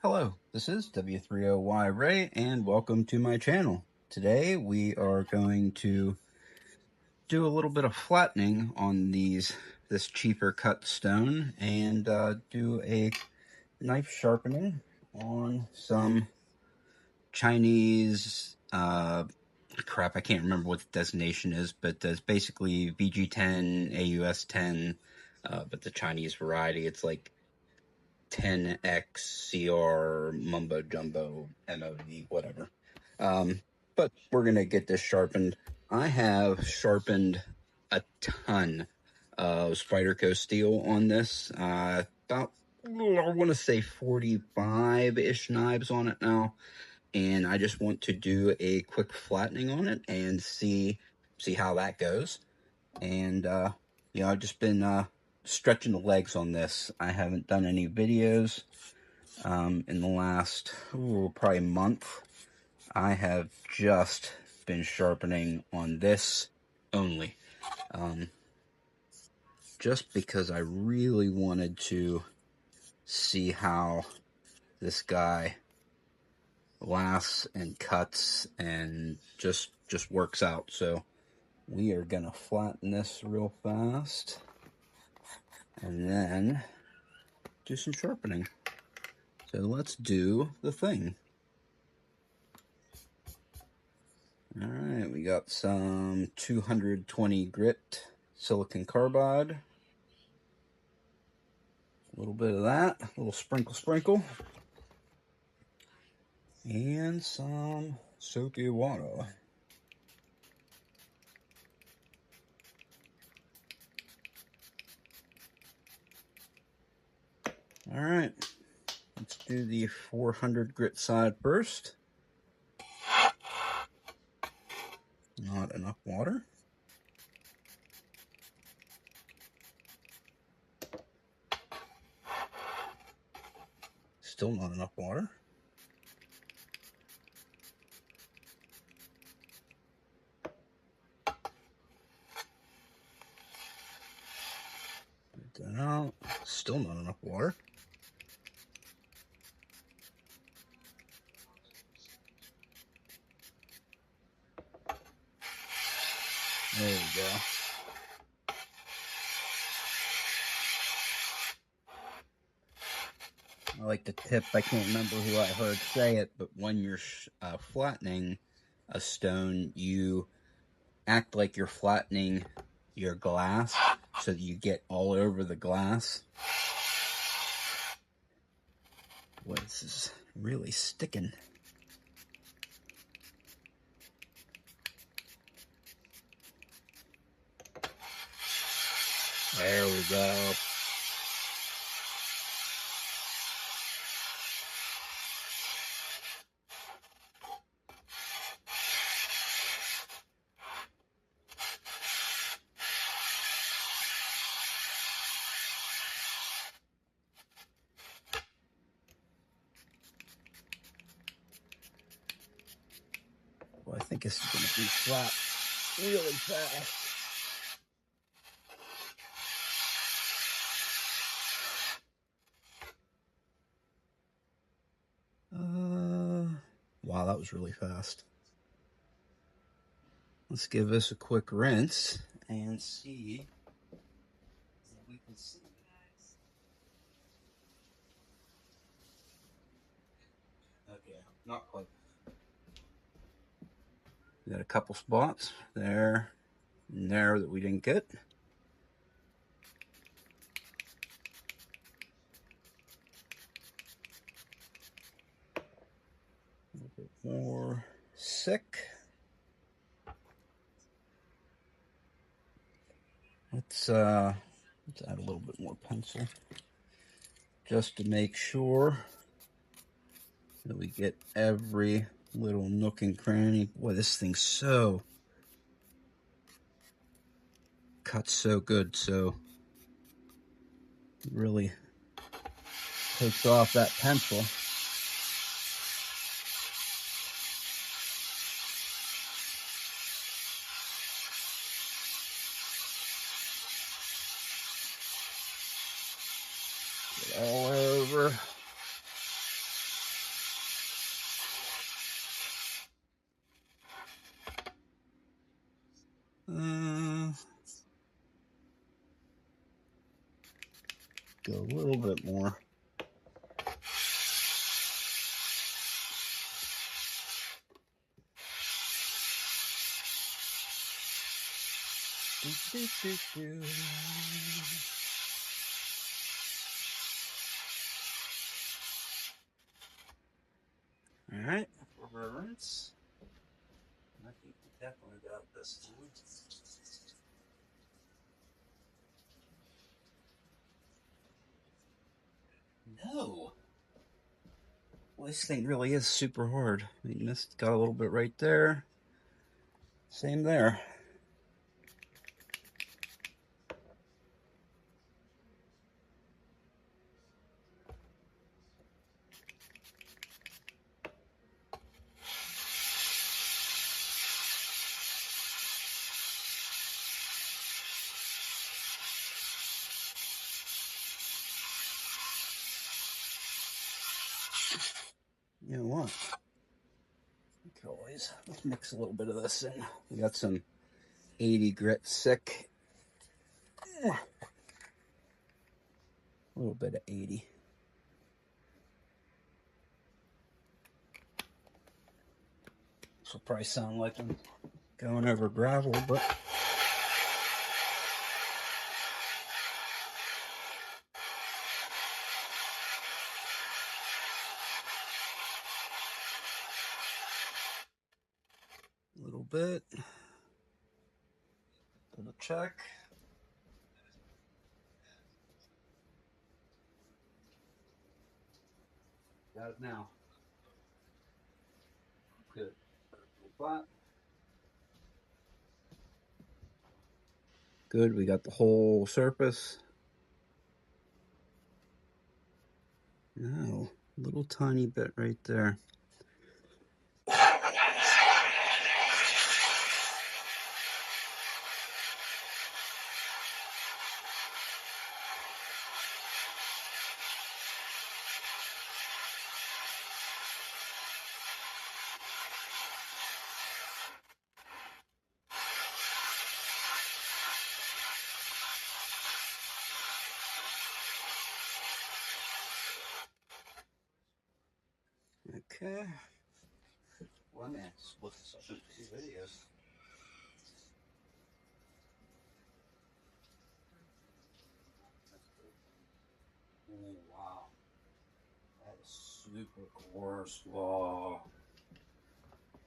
Hello, this is W3OY Ray, and welcome to my channel. Today we are going to do a little bit of flattening on this Cheefarcuut stone and do a knife sharpening on some Chinese, crap, I can't remember what the designation is, but it's basically VG10, AUS10, but the Chinese variety. It's like 10X, CR, Mumbo Jumbo, MOD, whatever. But we're going to get this sharpened. I have sharpened a ton of Spyderco steel on this. About, I want to say 45-ish knives on it now. And I just want to do a quick flattening on it and see how that goes. And, I've just been stretching the legs on this. I haven't done any videos in the last probably month. I have just been sharpening on this only, just because I really wanted to see how this guy lasts and cuts and just works out. So we are gonna flatten this real fast and then do some sharpening. So let's do the thing. All right, we got some 220 grit silicon carbide. A little bit of that, a little sprinkle. And some soapy water. All right, let's do the 400 grit side first. Not enough water. Still not enough water. Put that out. Still not enough water. There we go. I like the tip. I can't remember who I heard say it, but when you're flattening a stone, you act like you're flattening your glass so that you get all over the glass. Boy, this is really sticking. There we go. Well, I think this is going to be flat really fast. Wow, that was really fast. Let's give this a quick rinse and see what we can see. Okay, not quite. We got a couple spots there and there that we didn't get. A little bit more sick. Let's add a little bit more pencil just to make sure that we get every little nook and cranny. Boy, this thing's so cuts so good, so it really takes off that pencil. Get all over. Go a little bit more. All right, reverse. I think we definitely got this one. No. Well, this thing really is super hard. I mean, this got a little bit right there. Same there. You know what? We could always mix a little bit of this in. We got some 80 grit sick. A little bit of 80. This will probably sound like I'm going over gravel, but a little bit. Double check. Got it now. Good. Flat. Good, we got the whole surface. No, a little tiny bit right there. Okay. Well, man, split this up into 2 videos. Oh, wow. That is super coarse. Whoa.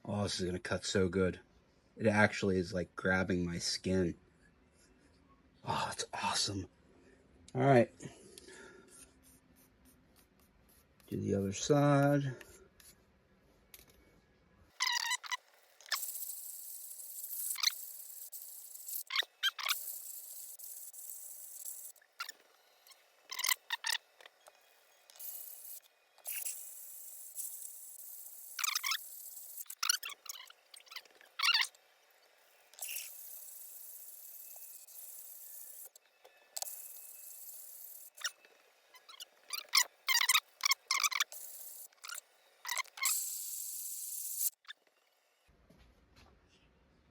Oh, this is going to cut so good. It actually is like grabbing my skin. Oh, it's awesome. All right. Do the other side.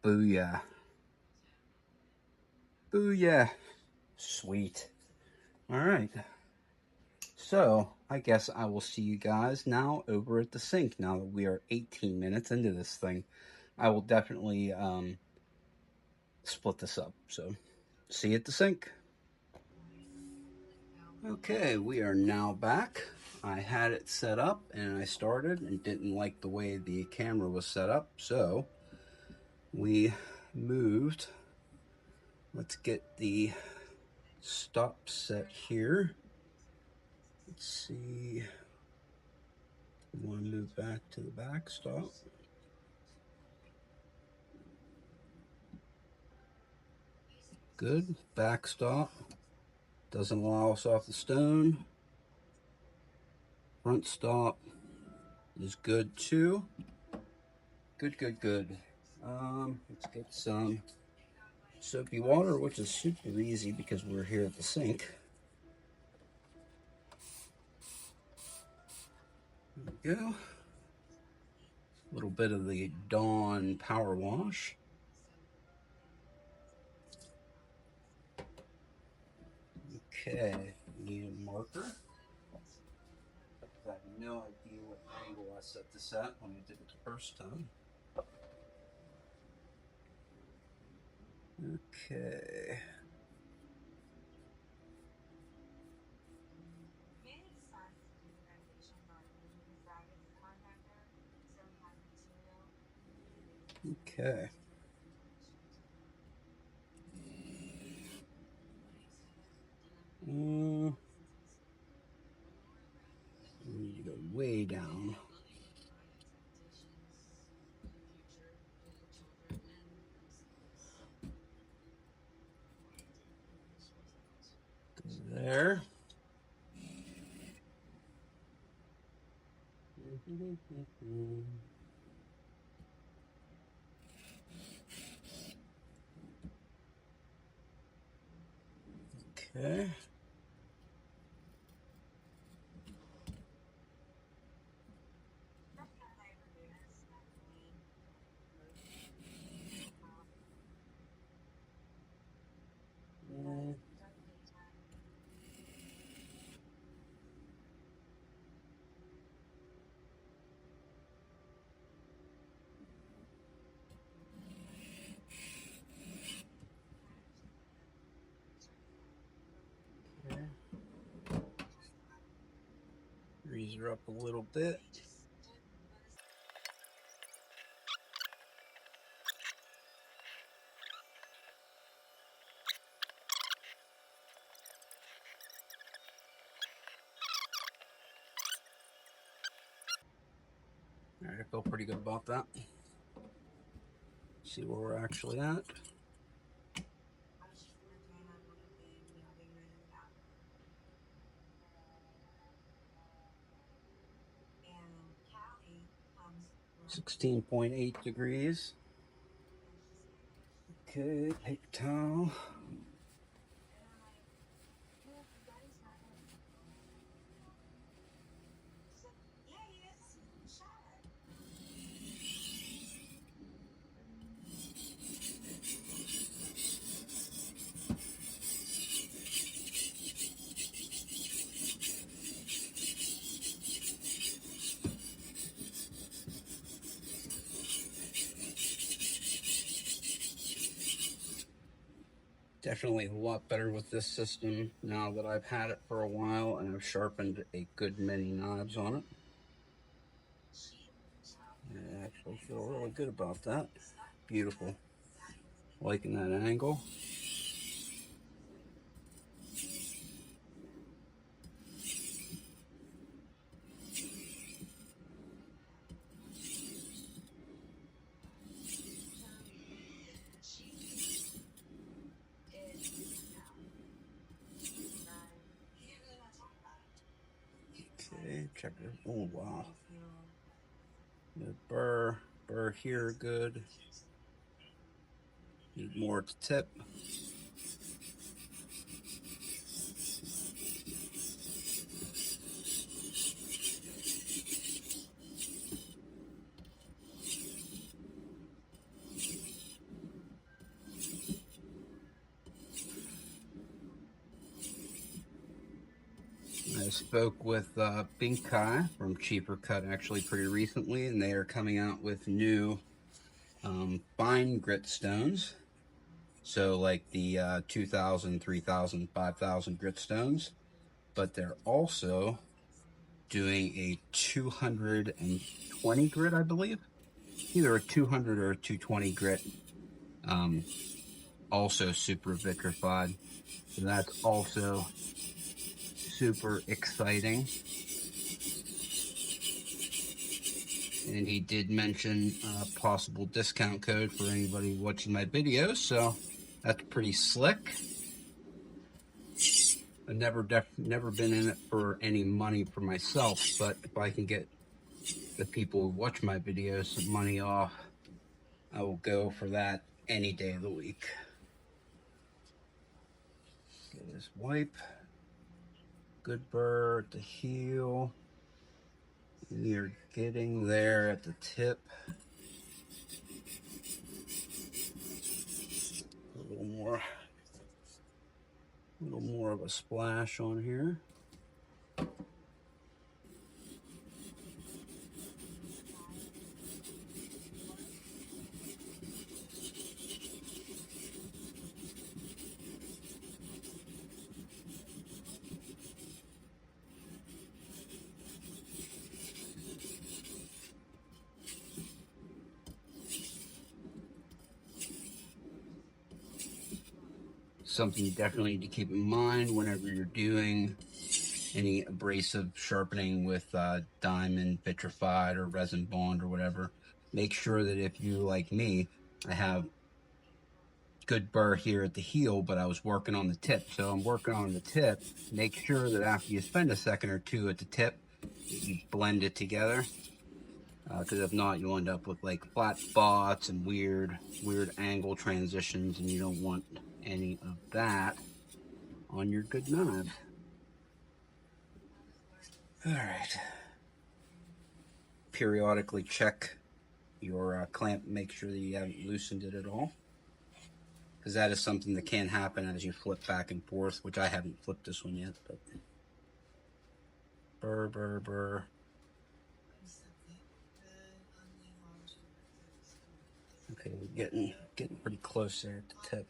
Booyah. Booyah. Sweet. All right. So, I guess I will see you guys now over at the sink now that we are 18 minutes into this thing. I will definitely split this up. So, see you at the sink. Okay, we are now back. I had it set up and I started and didn't like the way the camera was set up, so we moved. Let's get the stop set here. Let's see. We want to move back to the back stop. Good. Back stop. Doesn't allow us off the stone. Front stop is good too. Good, good, good. Let's get some soapy water, which is super easy because we're here at the sink. There we go. A little bit of the Dawn Power Wash. Okay, need a marker. I have no idea what angle I set this at when I did it the first time. Okay. Okay. We need to go way down. Go there. Okay. Okay. Raise her up a little bit. All right, I feel pretty good about that. See where we're actually at. $16.8 degrees. Okay, paper towel. Definitely a lot better with this system now that I've had it for a while and I've sharpened a good many knives on it. I actually feel really good about that. Beautiful. Liking that angle. Okay, check it. Oh, wow. The burr here, good. Need more at the tip. I spoke with Bink Kai from Cheefarcuut actually pretty recently, and they are coming out with new fine grit stones. So like the 2,000, 3,000, 5,000 grit stones, but they're also doing a 220 grit, I believe. Either a 200 or a 220 grit. Also super vitrified. So that's also super exciting. And he did mention a possible discount code for anybody watching my videos, so that's pretty slick. I've never been in it for any money for myself, but if I can get the people who watch my videos some money off, I will go for that any day of the week. Get this wipe. Good burr at the heel. You're getting there at the tip. A little more. A little more of a splash on here. Something you definitely need to keep in mind whenever you're doing any abrasive sharpening with diamond, vitrified, or resin bond or whatever. Make sure that if you, like me, I have good burr here at the heel, but I was working on the tip. So I'm working on the tip. Make sure that after you spend a second or two at the tip, you blend it together. Because if not, you'll end up with like flat spots and weird angle transitions, and you don't want any of that on your good knives. All right. Periodically check your clamp, make sure that you haven't loosened it at all, because that is something that can happen as you flip back and forth, which I haven't flipped this one yet, but burr, burr, burr. Okay, we're getting pretty close there at the tip.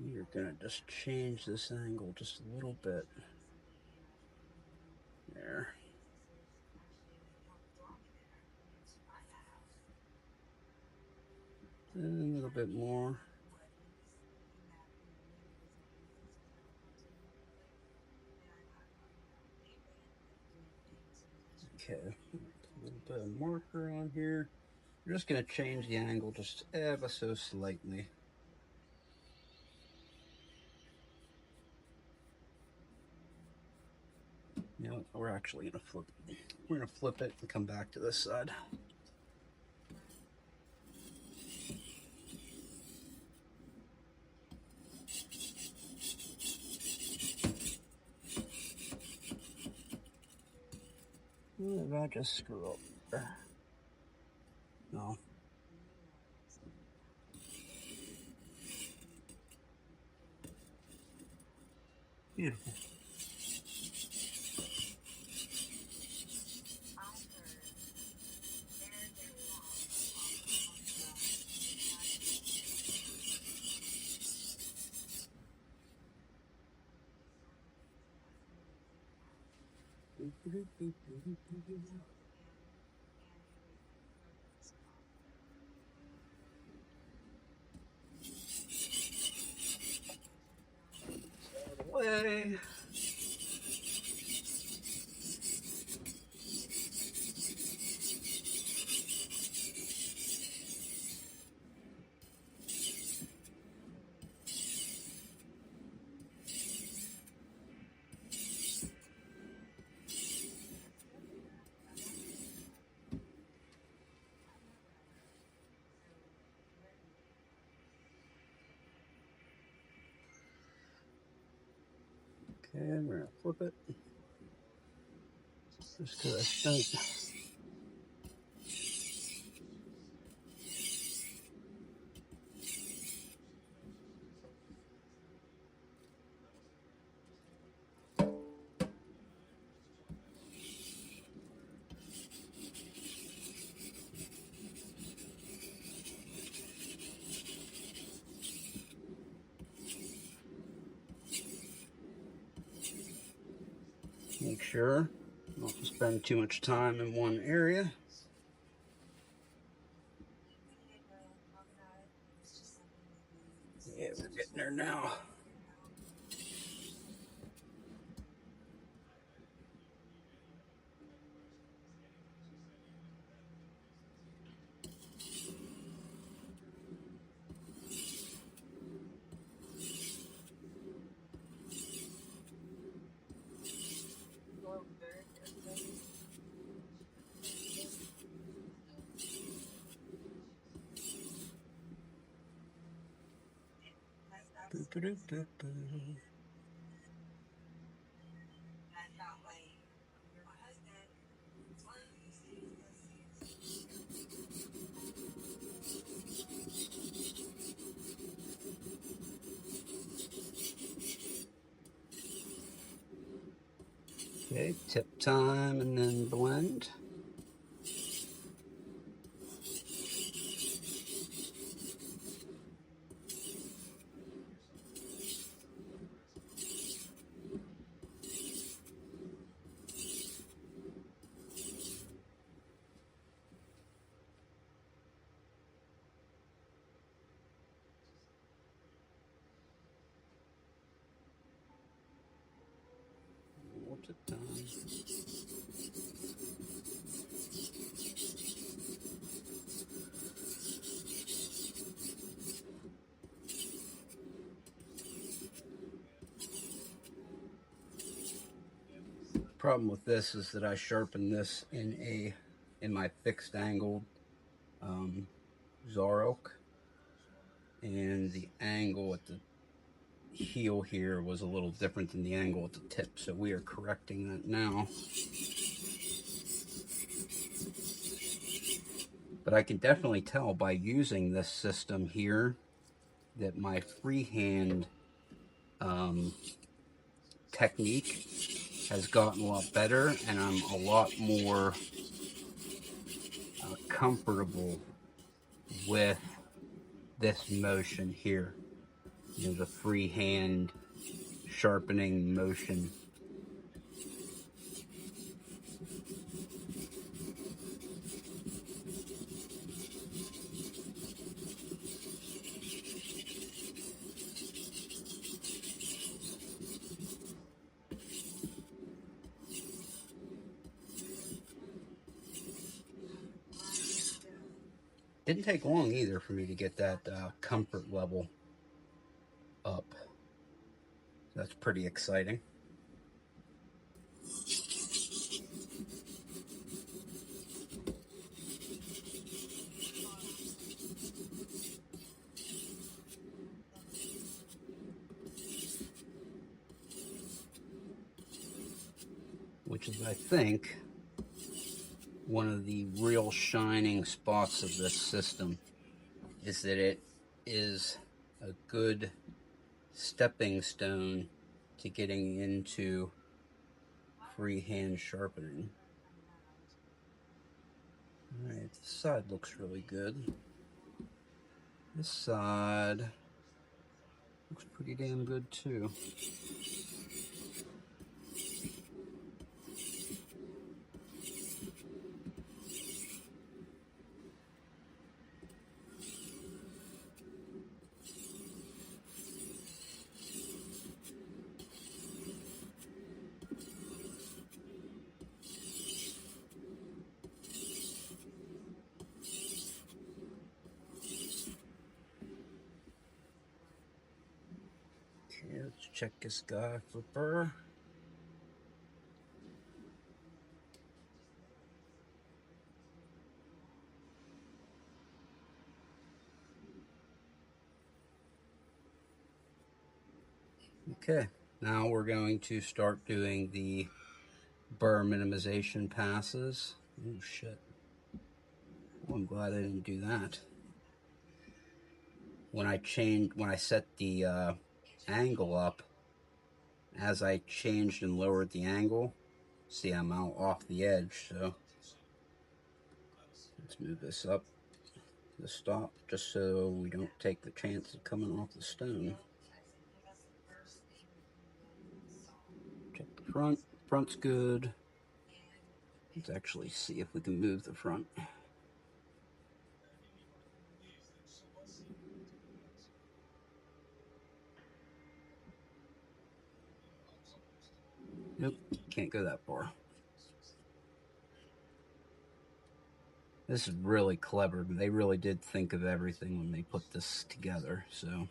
You're gonna just change this angle just a little bit. There. And a little bit more. Okay, a little bit of marker on here. We're just gonna change the angle just ever so slightly. You know, we're actually gonna flip it. We're gonna flip it and come back to this side. What did I just screw up there? No. Beautiful. Way. Okay, we're gonna flip it. Just because I spent. Make sure not to spend too much time in one area. Okay, tip time and then blend. More tip time. Problem with this is that I sharpen this in my fixed angled Zarok, and the angle at the heel here was a little different than the angle at the tip, so we are correcting that now. But I can definitely tell by using this system here that my freehand technique has gotten a lot better, and I'm a lot more comfortable with this motion here. You know, the freehand sharpening motion. Didn't take long either for me to get that comfort level up. That's pretty exciting. Which is, I think, one of the real shining spots of this system, is that it is a good stepping stone to getting into freehand sharpening. All right, this side looks really good. This side looks pretty damn good too. Okay, let's check this guy for burr. Okay, now we're going to start doing the burr minimization passes. Oh shit. Well, I'm glad I didn't do that. When I set the angle up, as I changed and lowered the angle, see, I'm out off the edge, so let's move this up to the stop, just so we don't take the chance of coming off the stone. Check the front. Front's good. Let's actually see if we can move the front. Nope, can't go that far. This is really clever. They really did think of everything when they put this together. So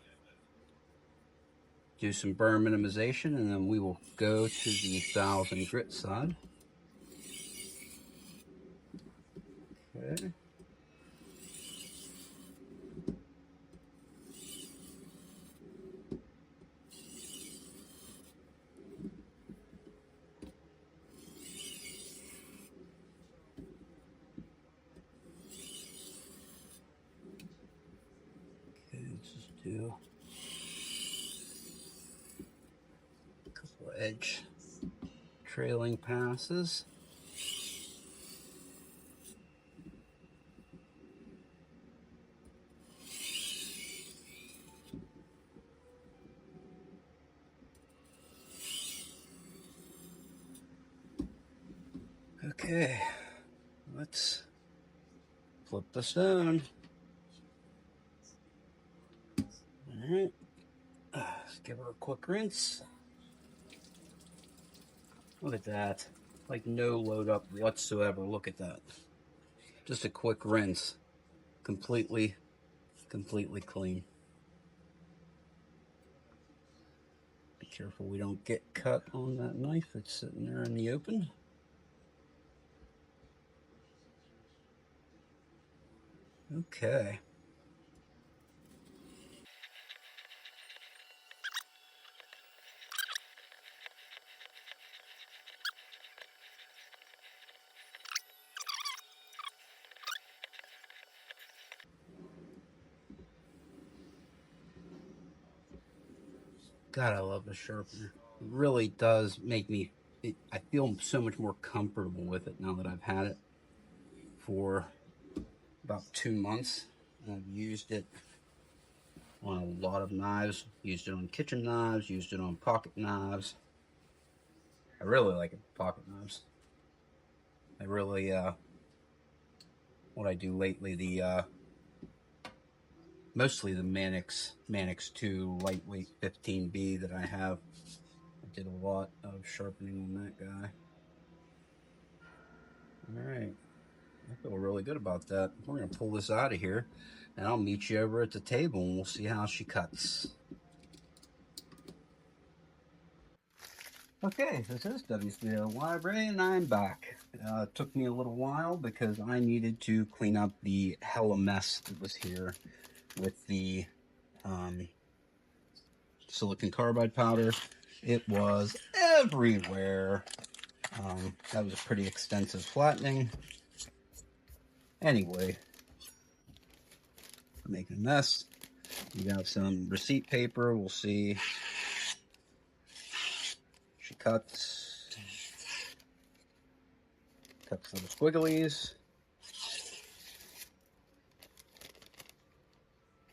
do some burr minimization, and then we will go to the 1000 grit side. Okay. do a couple edge trailing passes. Okay, let's flip the stone. All right, let's give her a quick rinse. Look at that, like no load up whatsoever. Look at that, just a quick rinse, completely clean. Be careful we don't get cut on that knife that's sitting there in the open. Okay. God, I love the sharpener. It really does make me, I feel so much more comfortable with it now that I've had it for about 2 months. I've used it on a lot of knives, used it on kitchen knives, used it on pocket knives. I really like it, pocket knives. I really, what I do lately, mostly the Mannix 2 lightweight 15B that I have. I did a lot of sharpening on that guy. All right, I feel really good about that. We're gonna pull this out of here, and I'll meet you over at the table, and we'll see how she cuts. Okay, this is WCO Library, and I'm back. It took me a little while because I needed to clean up the hella mess that was here with the silicon carbide powder. It was everywhere. That was a pretty extensive flattening. Anyway, making a mess. We got some receipt paper. We'll see. She cuts little squigglies.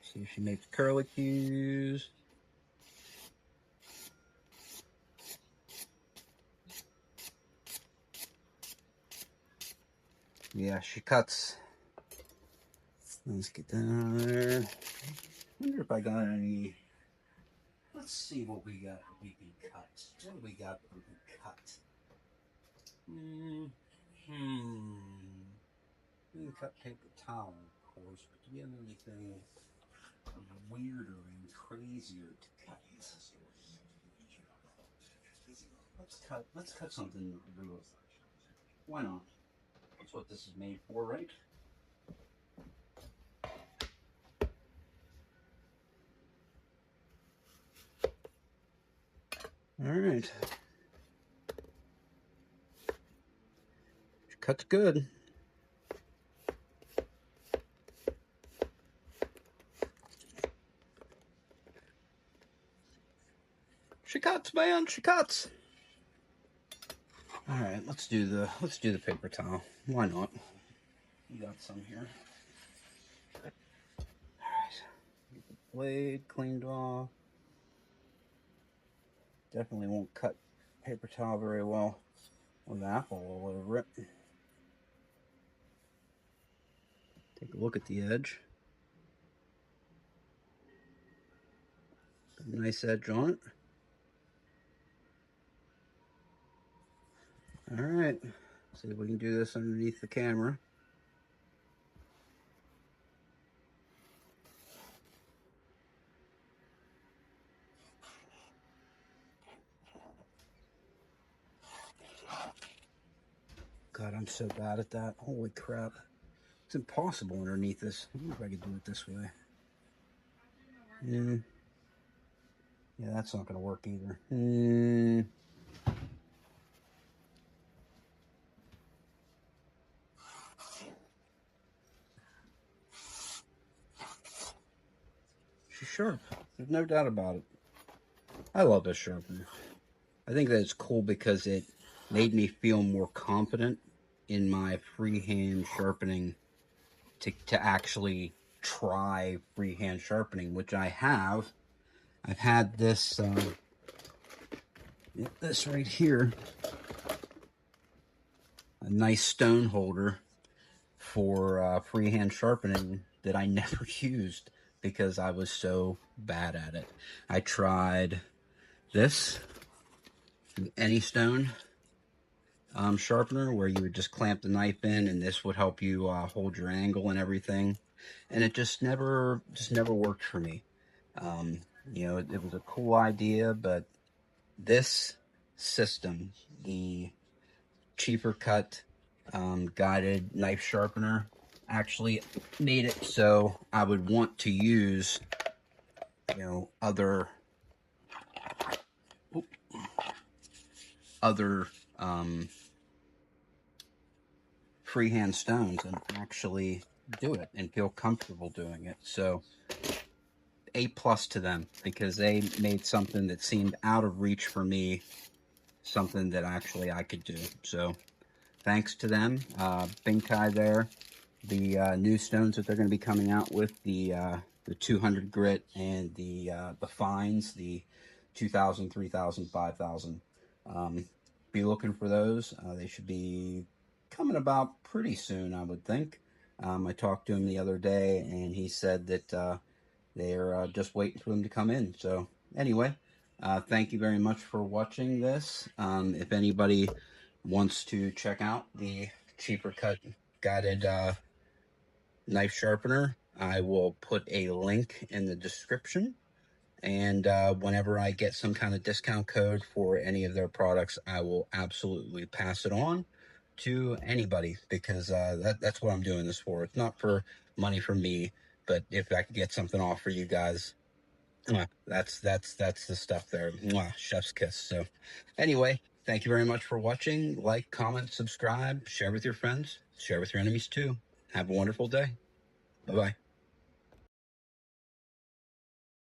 See if she makes curlicues. Yeah, she cuts. Let's get down there. Wonder if I got any. Let's see what we got that we can cut. What do we got that we can cut? We can cut paper towel, of course, but do we have anything weirder and crazier to cut? Let's cut something real. Why not? That's what this is made for, right? All right. She cuts good. She cuts, man. She cuts. All right, let's do the paper towel. Why not? We got some here. All right. Get the blade cleaned off. Definitely won't cut paper towel very well with apple all over it. Take a look at the edge. Got a nice edge on it. All right, see if we can do this underneath the camera. God, I'm so bad at that. Holy crap. It's impossible underneath this. I wonder if I could do it this way. Yeah, that's not going to work either. sharp. There's no doubt about it. I love this sharpener. I think that it's cool because it made me feel more confident in my freehand sharpening to actually try freehand sharpening, which I have. I've had this this right here, a nice stone holder for freehand sharpening that I never used because I was so bad at it. I tried this any stone sharpener where you would just clamp the knife in, and this would help you hold your angle and everything, and it just never worked for me. You know, it was a cool idea, but this system, the Cheefarcuut Guided Knife Sharpener, actually made it so I would want to use, you know, other freehand stones and actually do it and feel comfortable doing it. So A+ to them, because they made something that seemed out of reach for me, something that actually I could do. So thanks to them. Bing Kai there. The new stones that they're going to be coming out with, the 200 grit and the fines, the 2,000, 3,000, 5,000. Be looking for those. They should be coming about pretty soon, I would think. I talked to him the other day, and he said that they're just waiting for them to come in. So anyway, thank you very much for watching this. If anybody wants to check out the Cheefarcuut Guided Knife Sharpener, I will put a link in the description. And whenever I get some kind of discount code for any of their products, I will absolutely pass it on to anybody, because that's what I'm doing this for. It's not for money for me, but if I could get something off for you guys, that's the stuff there. Chef's kiss. So anyway, thank you very much for watching. Like, comment, subscribe, share with your friends, share with your enemies too. Have a wonderful day. Bye-bye.